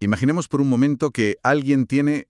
Imaginemos por un momento que alguien tiene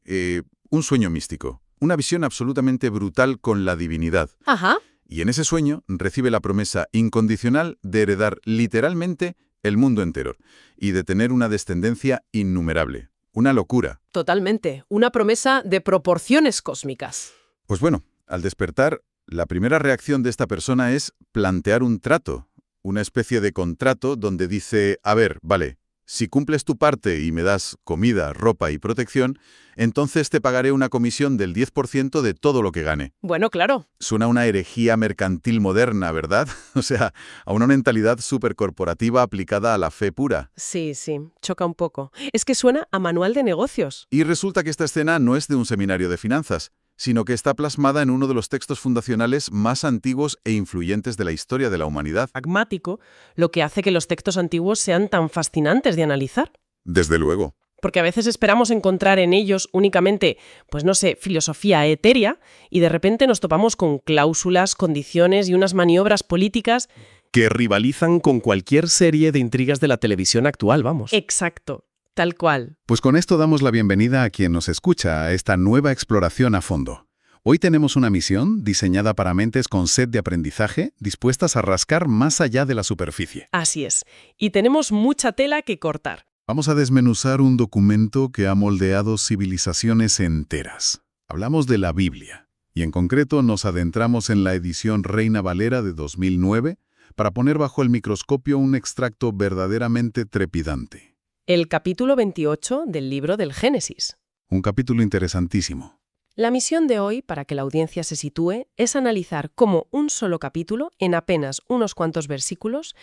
un sueño místico, una visión absolutamente brutal con la divinidad. Ajá. Y en ese sueño recibe la promesa incondicional de heredar literalmente el mundo entero y de tener una descendencia innumerable. Una locura. Totalmente. Una promesa de proporciones cósmicas. Pues bueno, al despertar, la primera reacción de esta persona es plantear un trato, una especie de contrato donde dice, a ver, vale, si cumples tu parte y me das comida, ropa y protección, entonces te pagaré una comisión del 10% de todo lo que gane. Bueno, claro. Suena a una herejía mercantil moderna, ¿verdad? O sea, a una mentalidad supercorporativa aplicada a la fe pura. Sí, choca un poco. Es que suena a manual de negocios. Y resulta que esta escena no es de un seminario de finanzas, sino que está plasmada en uno de los textos fundacionales más antiguos e influyentes de la historia de la humanidad. Pragmático, lo que hace que los textos antiguos sean tan fascinantes de analizar. Desde luego. Porque a veces esperamos encontrar en ellos únicamente, pues no sé, filosofía etérea, y de repente nos topamos con cláusulas, condiciones y unas maniobras políticas que rivalizan con cualquier serie de intrigas de la televisión actual, vamos. Exacto. Tal cual. Pues con esto damos la bienvenida a quien nos escucha a esta nueva exploración a fondo. Hoy tenemos una misión diseñada para mentes con sed de aprendizaje, dispuestas a rascar más allá de la superficie. Así es. Y tenemos mucha tela que cortar. Vamos a desmenuzar un documento que ha moldeado civilizaciones enteras. Hablamos de la Biblia, y en concreto nos adentramos en la edición Reina Valera de 2009 para poner bajo el microscopio un extracto verdaderamente trepidante. El capítulo 28 del libro del Génesis. Un capítulo interesantísimo. La misión de hoy, para que la audiencia se sitúe, es analizar cómo un solo capítulo, en apenas unos cuantos versículos,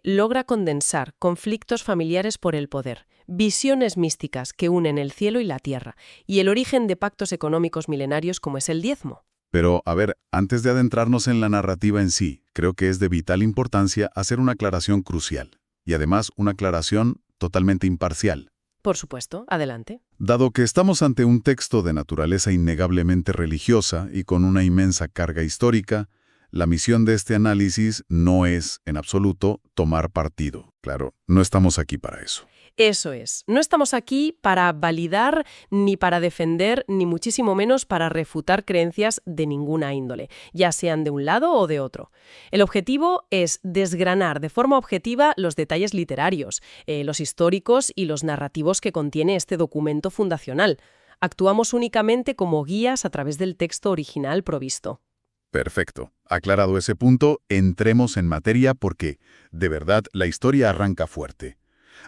logra condensar conflictos familiares por el poder, visiones místicas que unen el cielo y la tierra, y el origen de pactos económicos milenarios como es el diezmo. Pero, a ver, antes de adentrarnos en la narrativa en sí, creo que es de vital importancia hacer una aclaración crucial, y además una aclaración totalmente imparcial. Por supuesto, adelante. Dado que estamos ante un texto de naturaleza innegablemente religiosa y con una inmensa carga histórica, la misión de este análisis no es, en absoluto, tomar partido. Claro, no estamos aquí para eso. Eso es. No estamos aquí para validar, ni para defender, ni muchísimo menos para refutar creencias de ninguna índole, ya sean de un lado o de otro. El objetivo es desgranar de forma objetiva los detalles literarios, los históricos y los narrativos que contiene este documento fundacional. Actuamos únicamente como guías a través del texto original provisto. Perfecto. Aclarado ese punto, entremos en materia porque, de verdad, la historia arranca fuerte.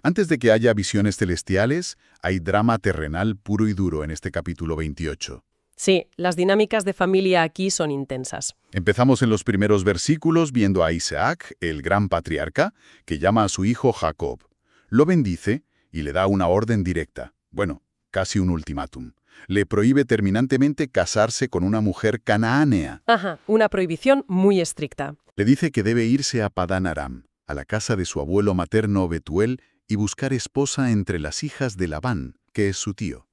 Antes de que haya visiones celestiales, hay drama terrenal puro y duro en este capítulo 28. Sí, las dinámicas de familia aquí son intensas. Empezamos en los primeros versículos viendo a Isaac, el gran patriarca, que llama a su hijo Jacob. Lo bendice y le da una orden directa. Bueno, casi un ultimátum. Le prohíbe terminantemente casarse con una mujer canaánea. Ajá, una prohibición muy estricta. Le dice que debe irse a Padán Aram, a la casa de su abuelo materno Betuel, y buscar esposa entre las hijas de Labán, que es su tío.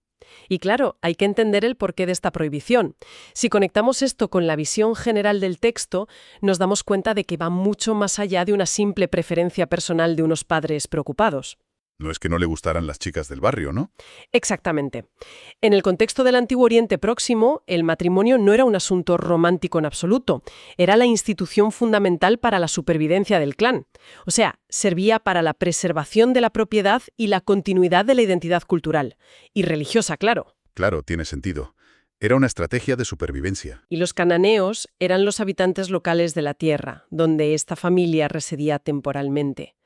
Y claro, hay que entender el porqué de esta prohibición. Si conectamos esto con la visión general del texto, nos damos cuenta de que va mucho más allá de una simple preferencia personal de unos padres preocupados. No es que no le gustaran las chicas del barrio, ¿no? Exactamente. En el contexto del Antiguo Oriente Próximo, el matrimonio no era un asunto romántico en absoluto, era la institución fundamental para la supervivencia del clan. O sea, servía para la preservación de la propiedad y la continuidad de la identidad cultural. Y religiosa, claro. Claro, tiene sentido. Era una estrategia de supervivencia. Y los cananeos eran los habitantes locales de la tierra, donde esta familia residía temporalmente.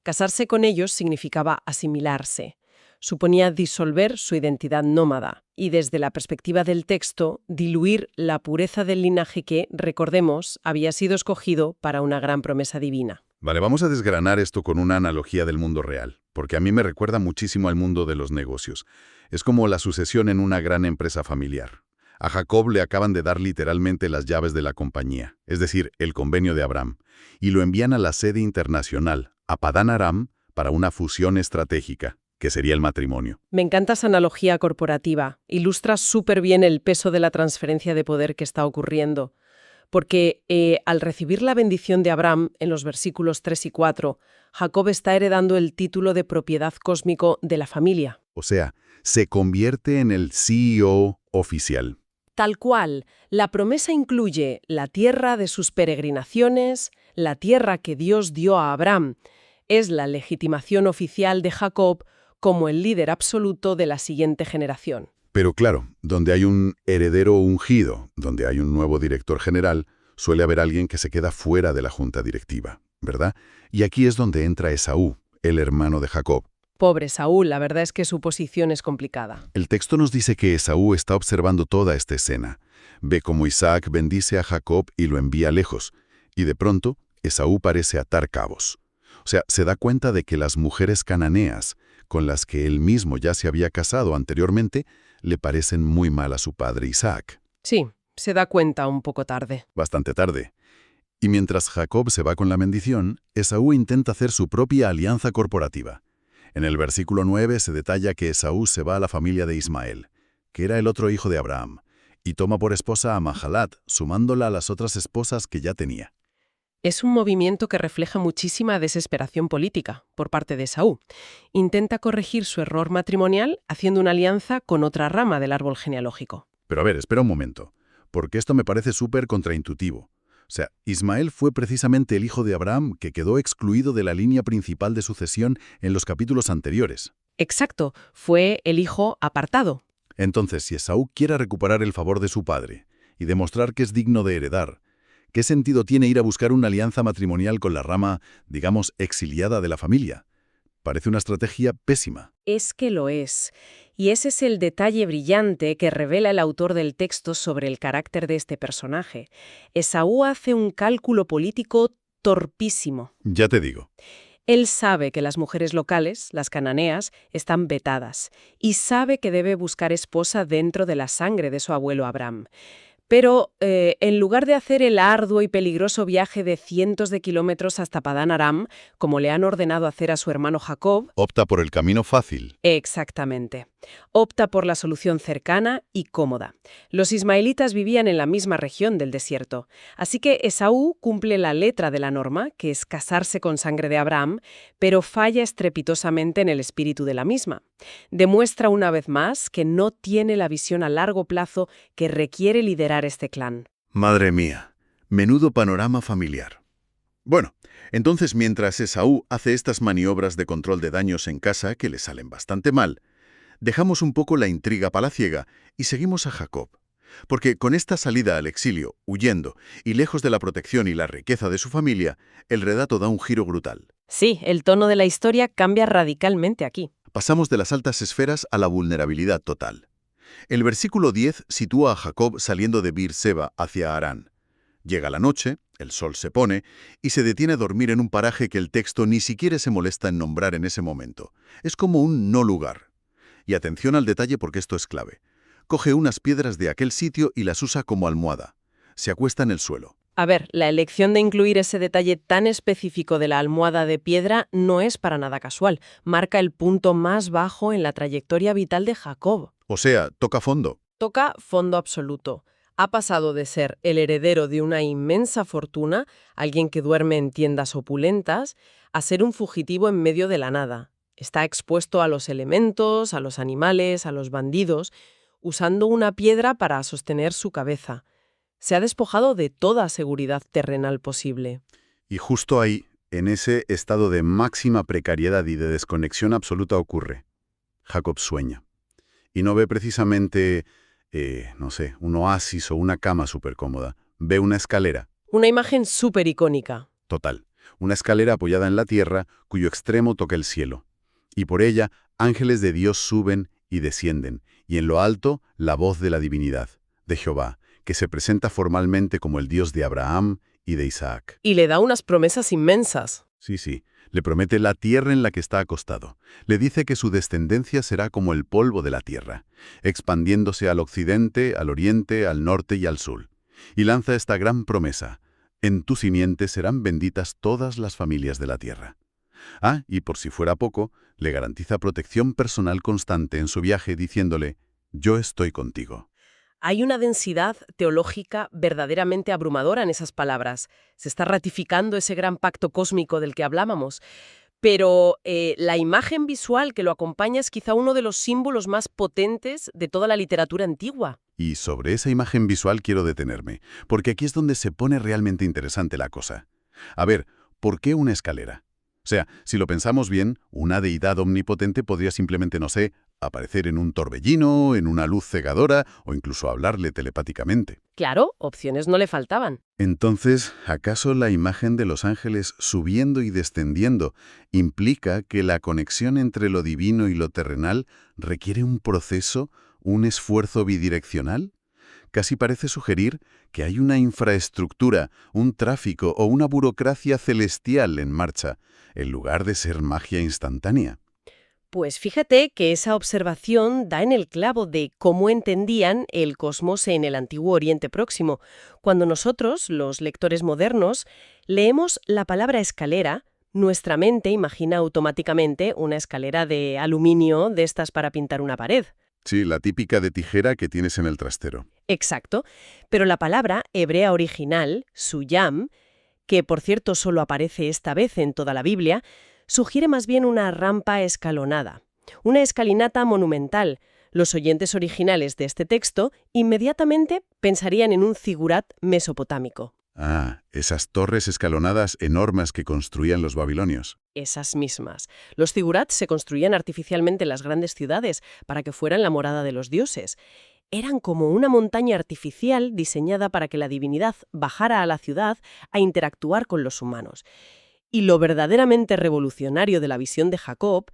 Casarse con ellos significaba asimilarse. Suponía disolver su identidad nómada y, desde la perspectiva del texto, diluir la pureza del linaje que, recordemos, había sido escogido para una gran promesa divina. Vale, vamos a desgranar esto con una analogía del mundo real, porque a mí me recuerda muchísimo al mundo de los negocios. Es como la sucesión en una gran empresa familiar. A Jacob le acaban de dar literalmente las llaves de la compañía, es decir, el convenio de Abraham, y lo envían a la sede internacional, a Padán Aram, para una fusión estratégica, que sería el matrimonio. Me encanta esa analogía corporativa. Ilustra súper bien el peso de la transferencia de poder que está ocurriendo. porque al recibir la bendición de Abraham en los versículos 3 y 4, Jacob está heredando el título de propiedad cósmico de la familia. O sea, se convierte en el CEO oficial. Tal cual, la promesa incluye la tierra de sus peregrinaciones, la tierra que Dios dio a Abraham. Es la legitimación oficial de Jacob como el líder absoluto de la siguiente generación. Pero claro, donde hay un heredero ungido, donde hay un nuevo director general, suele haber alguien que se queda fuera de la junta directiva, ¿verdad? Y aquí es donde entra Esaú, el hermano de Jacob. Pobre Saúl, la verdad es que su posición es complicada. El texto nos dice que Esaú está observando toda esta escena. Ve cómo Isaac bendice a Jacob y lo envía lejos. Y de pronto, Esaú parece atar cabos. O sea, se da cuenta de que las mujeres cananeas, con las que él mismo ya se había casado anteriormente, le parecen muy mal a su padre Isaac. Sí, se da cuenta un poco tarde. Bastante tarde. Y mientras Jacob se va con la bendición, Esaú intenta hacer su propia alianza corporativa. En el versículo 9 se detalla que Esaú se va a la familia de Ismael, que era el otro hijo de Abraham, y toma por esposa a Mahalat, sumándola a las otras esposas que ya tenía. Es un movimiento que refleja muchísima desesperación política por parte de Esaú. Intenta corregir su error matrimonial haciendo una alianza con otra rama del árbol genealógico. Pero a ver, espera un momento, porque esto me parece súper contraintuitivo. O sea, Ismael fue precisamente el hijo de Abraham que quedó excluido de la línea principal de sucesión en los capítulos anteriores. Exacto, fue el hijo apartado. Entonces, si Esaú quiere recuperar el favor de su padre y demostrar que es digno de heredar, ¿qué sentido tiene ir a buscar una alianza matrimonial con la rama, digamos, exiliada de la familia? Parece una estrategia pésima. Es que lo es. Y ese es el detalle brillante que revela el autor del texto sobre el carácter de este personaje. Esaú hace un cálculo político torpísimo. Ya te digo. Él sabe que las mujeres locales, las cananeas, están vetadas, y sabe que debe buscar esposa dentro de la sangre de su abuelo Abraham. Pero, en lugar de hacer el arduo y peligroso viaje de cientos de kilómetros hasta Padán Aram, como le han ordenado hacer a su hermano Jacob, Opta por el camino fácil. exactamente, opta por la solución cercana y cómoda. Los ismaelitas vivían en la misma región del desierto, así que Esaú cumple la letra de la norma, que es casarse con sangre de Abraham, pero falla estrepitosamente en el espíritu de la misma. Demuestra una vez más que no tiene la visión a largo plazo que requiere liderar este clan. Madre mía, menudo panorama familiar. Bueno, entonces mientras Esaú hace estas maniobras de control de daños en casa que le salen bastante mal, dejamos un poco la intriga palaciega y seguimos a Jacob. Porque con esta salida al exilio, huyendo y lejos de la protección y la riqueza de su familia, el relato da un giro brutal. Sí, el tono de la historia cambia radicalmente aquí. Pasamos de las altas esferas a la vulnerabilidad total. El versículo 10 sitúa a Jacob saliendo de Bir-Seba hacia Harán. Llega la noche, el sol se pone, y se detiene a dormir en un paraje que el texto ni siquiera se molesta en nombrar en ese momento. Es como un no lugar. Y atención al detalle porque esto es clave. Coge unas piedras de aquel sitio y las usa como almohada. Se acuesta en el suelo. A ver, la elección de incluir ese detalle tan específico de la almohada de piedra no es para nada casual. Marca el punto más bajo en la trayectoria vital de Jacob. O sea, toca fondo. Toca fondo absoluto. Ha pasado de ser el heredero de una inmensa fortuna, alguien que duerme en tiendas opulentas, a ser un fugitivo en medio de la nada. Está expuesto a los elementos, a los animales, a los bandidos, usando una piedra para sostener su cabeza. Se ha despojado de toda seguridad terrenal posible. Y justo ahí, en ese estado de máxima precariedad y de desconexión absoluta ocurre. Jacob sueña. Y no ve precisamente, no sé, un oasis o una cama súper cómoda. Ve una escalera. Una imagen súper icónica. Total. Una escalera apoyada en la tierra, cuyo extremo toca el cielo. Y por ella, ángeles de Dios suben y descienden. Y en lo alto, la voz de la divinidad, de Jehová, que se presenta formalmente como el Dios de Abraham y de Isaac. Y le da unas promesas inmensas. Sí. Le promete la tierra en la que está acostado. Le dice que su descendencia será como el polvo de la tierra, expandiéndose al occidente, al oriente, al norte y al sur. Y lanza esta gran promesa: en tu simiente serán benditas todas las familias de la tierra. Y por si fuera poco, le garantiza protección personal constante en su viaje diciéndole: yo estoy contigo. Hay una densidad teológica verdaderamente abrumadora en esas palabras. Se está ratificando ese gran pacto cósmico del que hablábamos. Pero la imagen visual que lo acompaña es quizá uno de los símbolos más potentes de toda la literatura antigua. Y sobre esa imagen visual quiero detenerme, porque aquí es donde se pone realmente interesante la cosa. A ver, ¿por qué una escalera? O sea, si lo pensamos bien, una deidad omnipotente podría simplemente, no sé, aparecer en un torbellino, en una luz cegadora o incluso hablarle telepáticamente. Claro, opciones no le faltaban. Entonces, ¿acaso la imagen de los ángeles subiendo y descendiendo implica que la conexión entre lo divino y lo terrenal requiere un proceso, un esfuerzo bidireccional? Casi parece sugerir que hay una infraestructura, un tráfico o una burocracia celestial en marcha, en lugar de ser magia instantánea. Pues fíjate que esa observación da en el clavo de cómo entendían el cosmos en el antiguo Oriente Próximo. Cuando nosotros, los lectores modernos, leemos la palabra escalera, nuestra mente imagina automáticamente una escalera de aluminio de estas para pintar una pared. Sí, la típica de tijera que tienes en el trastero. Exacto, pero la palabra hebrea original, suyam, que por cierto solo aparece esta vez en toda la Biblia, sugiere más bien una rampa escalonada, una escalinata monumental. Los oyentes originales de este texto inmediatamente pensarían en un zigurat mesopotámico. Ah, esas torres escalonadas enormes que construían los babilonios. Esas mismas. Los zigurats se construían artificialmente en las grandes ciudades para que fueran la morada de los dioses. Eran como una montaña artificial diseñada para que la divinidad bajara a la ciudad a interactuar con los humanos. Y lo verdaderamente revolucionario de la visión de Jacob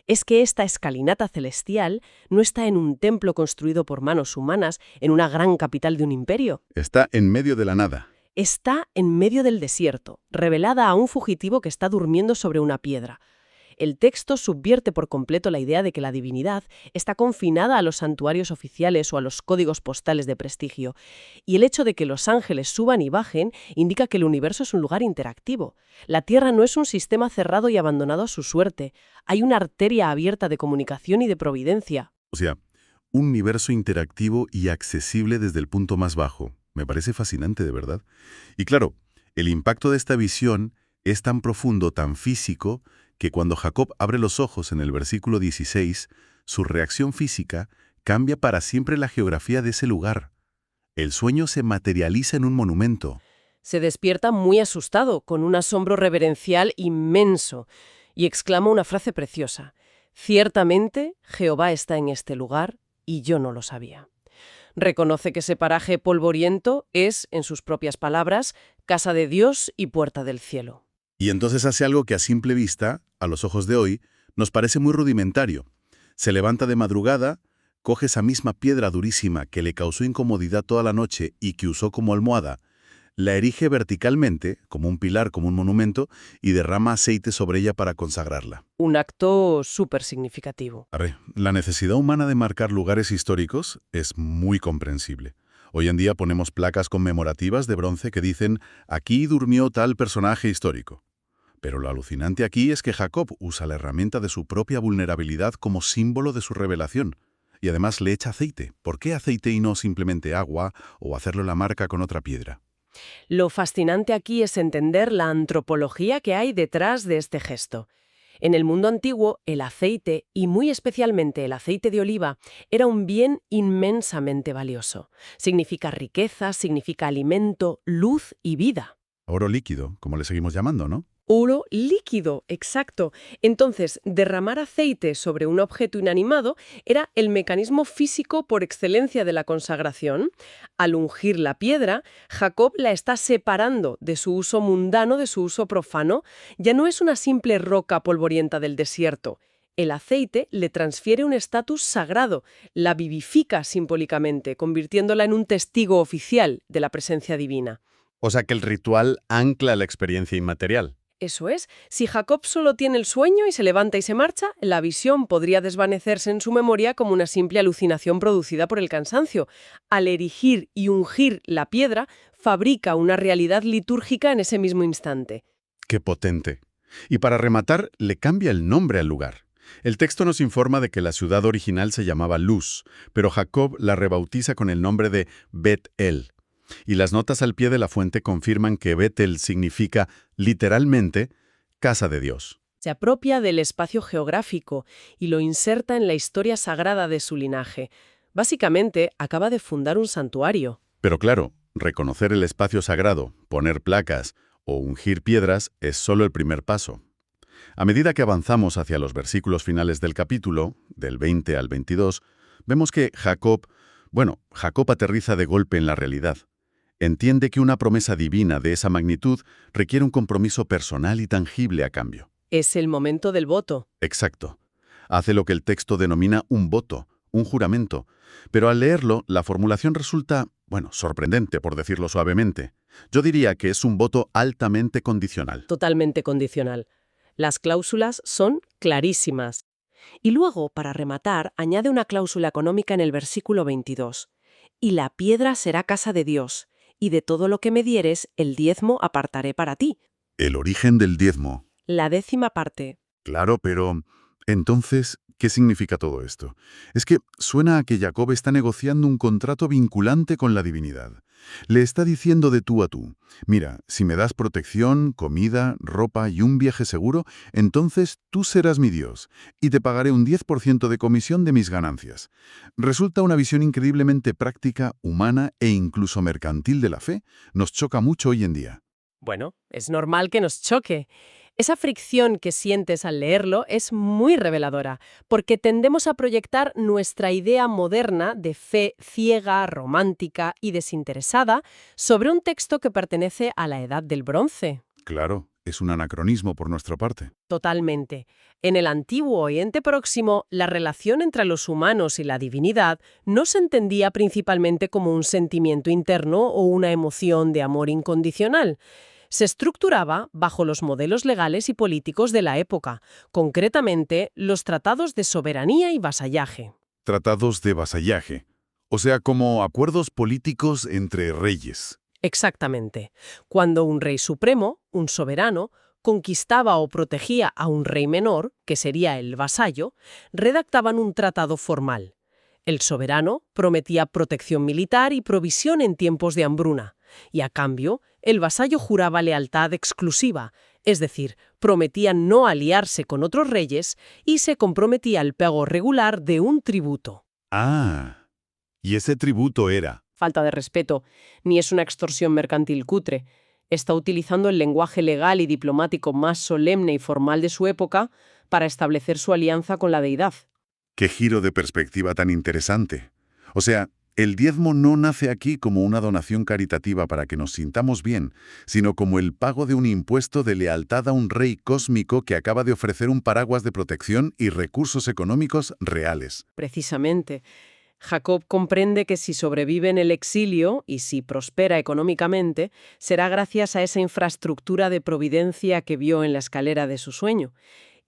es que esta escalinata celestial no está en un templo construido por manos humanas en una gran capital de un imperio. Está en medio de la nada. Está en medio del desierto, revelada a un fugitivo que está durmiendo sobre una piedra. El texto subvierte por completo la idea de que la divinidad está confinada a los santuarios oficiales o a los códigos postales de prestigio, y el hecho de que los ángeles suban y bajen indica que el universo es un lugar interactivo. La Tierra no es un sistema cerrado y abandonado a su suerte. Hay una arteria abierta de comunicación y de providencia. O sea, un universo interactivo y accesible desde el punto más bajo. Me parece fascinante, de verdad. Y claro, el impacto de esta visión es tan profundo, tan físico, que cuando Jacob abre los ojos en el versículo 16, su reacción física cambia para siempre la geografía de ese lugar. El sueño se materializa en un monumento. Se despierta muy asustado, con un asombro reverencial inmenso, y exclama una frase preciosa. Ciertamente, Jehová está en este lugar, y yo no lo sabía. Reconoce que ese paraje polvoriento es, en sus propias palabras, casa de Dios y puerta del cielo. Y entonces hace algo que a simple vista, a los ojos de hoy, nos parece muy rudimentario. Se levanta de madrugada, coge esa misma piedra durísima que le causó incomodidad toda la noche y que usó como almohada, la erige verticalmente, como un pilar, como un monumento, y derrama aceite sobre ella para consagrarla. Un acto súper significativo. La necesidad humana de marcar lugares históricos es muy comprensible. Hoy en día ponemos placas conmemorativas de bronce que dicen «Aquí durmió tal personaje histórico». Pero lo alucinante aquí es que Jacob usa la herramienta de su propia vulnerabilidad como símbolo de su revelación. Y además le echa aceite. ¿Por qué aceite y no simplemente agua o hacerlo la marca con otra piedra? Lo fascinante aquí es entender la antropología que hay detrás de este gesto. En el mundo antiguo, el aceite, y muy especialmente el aceite de oliva, era un bien inmensamente valioso. Significa riqueza, significa alimento, luz y vida. Oro líquido, como le seguimos llamando, ¿no? Oro líquido, exacto. Entonces, derramar aceite sobre un objeto inanimado era el mecanismo físico por excelencia de la consagración. Al ungir la piedra, Jacob la está separando de su uso mundano, de su uso profano. Ya no es una simple roca polvorienta del desierto. El aceite le transfiere un estatus sagrado, la vivifica simbólicamente, convirtiéndola en un testigo oficial de la presencia divina. O sea que el ritual ancla la experiencia inmaterial. Eso es, si Jacob solo tiene el sueño y se levanta y se marcha, la visión podría desvanecerse en su memoria como una simple alucinación producida por el cansancio. Al erigir y ungir la piedra, fabrica una realidad litúrgica en ese mismo instante. ¡Qué potente! Y para rematar, le cambia el nombre al lugar. El texto nos informa de que la ciudad original se llamaba Luz, pero Jacob la rebautiza con el nombre de Bet-El. Y las notas al pie de la fuente confirman que Bet-El significa, literalmente, casa de Dios. Se apropia del espacio geográfico y lo inserta en la historia sagrada de su linaje. Básicamente, acaba de fundar un santuario. Pero claro, reconocer el espacio sagrado, poner placas o ungir piedras es solo el primer paso. A medida que avanzamos hacia los versículos finales del capítulo, del 20 al 22, vemos que Jacob aterriza de golpe en la realidad. Entiende que una promesa divina de esa magnitud requiere un compromiso personal y tangible a cambio. Es el momento del voto. Exacto. Hace lo que el texto denomina un voto, un juramento. Pero al leerlo, la formulación resulta, sorprendente, por decirlo suavemente. Yo diría que es un voto altamente condicional. Totalmente condicional. Las cláusulas son clarísimas. Y luego, para rematar, añade una cláusula económica en el versículo 22. Y la piedra será casa de Dios, y de todo lo que me dieres, el diezmo apartaré para ti. El origen del diezmo. La 10ª parte. Claro, pero entonces, ¿qué significa todo esto? Es que suena a que Jacob está negociando un contrato vinculante con la divinidad. Le está diciendo de tú a tú, mira, si me das protección, comida, ropa y un viaje seguro, entonces tú serás mi Dios, y te pagaré un 10% de comisión de mis ganancias. Resulta una visión increíblemente práctica, humana e incluso mercantil de la fe. Nos choca mucho hoy en día. Bueno, es normal que nos choque. Esa fricción que sientes al leerlo es muy reveladora, porque tendemos a proyectar nuestra idea moderna de fe ciega, romántica y desinteresada sobre un texto que pertenece a la Edad del Bronce. Claro, es un anacronismo por nuestra parte. Totalmente. En el antiguo Oriente Próximo, la relación entre los humanos y la divinidad no se entendía principalmente como un sentimiento interno o una emoción de amor incondicional. Se estructuraba bajo los modelos legales y políticos de la época, concretamente los tratados de soberanía y vasallaje. Tratados de vasallaje, o sea, como acuerdos políticos entre reyes. Exactamente. Cuando un rey supremo, un soberano, conquistaba o protegía a un rey menor, que sería el vasallo, redactaban un tratado formal. El soberano prometía protección militar y provisión en tiempos de hambruna, y a cambio, el vasallo juraba lealtad exclusiva, es decir, prometía no aliarse con otros reyes y se comprometía al pago regular de un tributo. Ah, y ese tributo era. Falta de respeto, ni es una extorsión mercantil cutre. Está utilizando el lenguaje legal y diplomático más solemne y formal de su época para establecer su alianza con la deidad. ¡Qué giro de perspectiva tan interesante! O sea, el diezmo no nace aquí como una donación caritativa para que nos sintamos bien, sino como el pago de un impuesto de lealtad a un rey cósmico que acaba de ofrecer un paraguas de protección y recursos económicos reales. Precisamente. Jacob comprende que si sobrevive en el exilio y si prospera económicamente, será gracias a esa infraestructura de providencia que vio en la escalera de su sueño.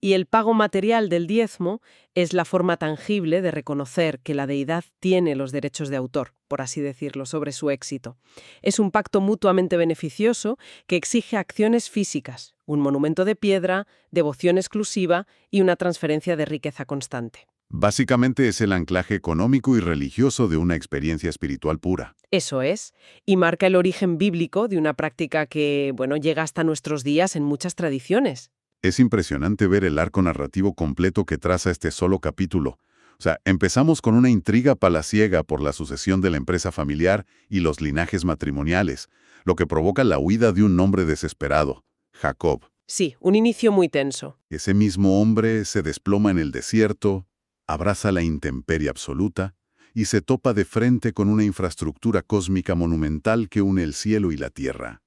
Y el pago material del diezmo es la forma tangible de reconocer que la deidad tiene los derechos de autor, por así decirlo, sobre su éxito. Es un pacto mutuamente beneficioso que exige acciones físicas, un monumento de piedra, devoción exclusiva y una transferencia de riqueza constante. Básicamente es el anclaje económico y religioso de una experiencia espiritual pura. Eso es, y marca el origen bíblico de una práctica que, llega hasta nuestros días en muchas tradiciones. Es impresionante ver el arco narrativo completo que traza este solo capítulo. O sea, empezamos con una intriga palaciega por la sucesión de la empresa familiar y los linajes matrimoniales, lo que provoca la huida de un hombre desesperado, Jacob. Sí, un inicio muy tenso. Ese mismo hombre se desploma en el desierto, abraza la intemperie absoluta y se topa de frente con una infraestructura cósmica monumental que une el cielo y la tierra.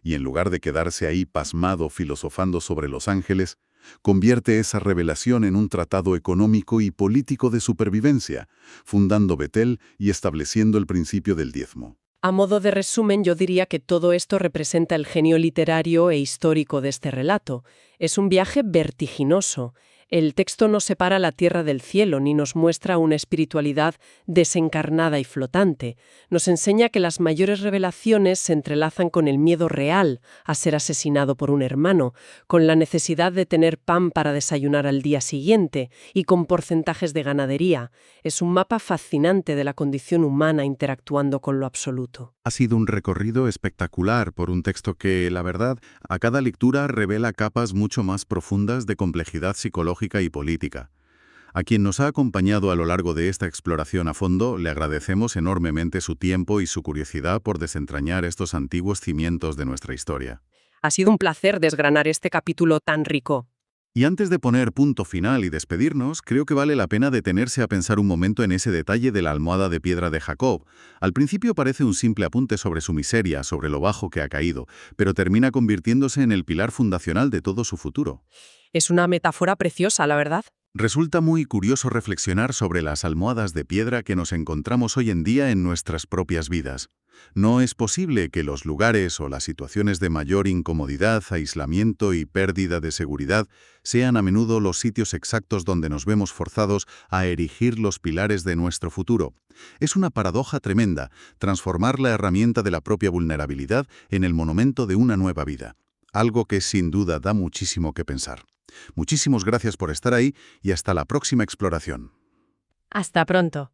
Y en lugar de quedarse ahí pasmado filosofando sobre los ángeles, convierte esa revelación en un tratado económico y político de supervivencia, fundando Betel y estableciendo el principio del diezmo. A modo de resumen, yo diría que todo esto representa el genio literario e histórico de este relato. Es un viaje vertiginoso. El texto no separa la tierra del cielo ni nos muestra una espiritualidad desencarnada y flotante. Nos enseña que las mayores revelaciones se entrelazan con el miedo real a ser asesinado por un hermano, con la necesidad de tener pan para desayunar al día siguiente y con porcentajes de ganadería. Es un mapa fascinante de la condición humana interactuando con lo absoluto. Ha sido un recorrido espectacular por un texto que, la verdad, a cada lectura revela capas mucho más profundas de complejidad psicológica y política. A quien nos ha acompañado a lo largo de esta exploración a fondo, le agradecemos enormemente su tiempo y su curiosidad por desentrañar estos antiguos cimientos de nuestra historia. Ha sido un placer desgranar este capítulo tan rico. Y antes de poner punto final y despedirnos, creo que vale la pena detenerse a pensar un momento en ese detalle de la almohada de piedra de Jacob. Al principio parece un simple apunte sobre su miseria, sobre lo bajo que ha caído, pero termina convirtiéndose en el pilar fundacional de todo su futuro. Es una metáfora preciosa, la verdad. Resulta muy curioso reflexionar sobre las almohadas de piedra que nos encontramos hoy en día en nuestras propias vidas. No es posible que los lugares o las situaciones de mayor incomodidad, aislamiento y pérdida de seguridad sean a menudo los sitios exactos donde nos vemos forzados a erigir los pilares de nuestro futuro. Es una paradoja tremenda, transformar la herramienta de la propia vulnerabilidad en el monumento de una nueva vida. Algo que sin duda da muchísimo que pensar. Muchísimas gracias por estar ahí y hasta la próxima exploración. Hasta pronto.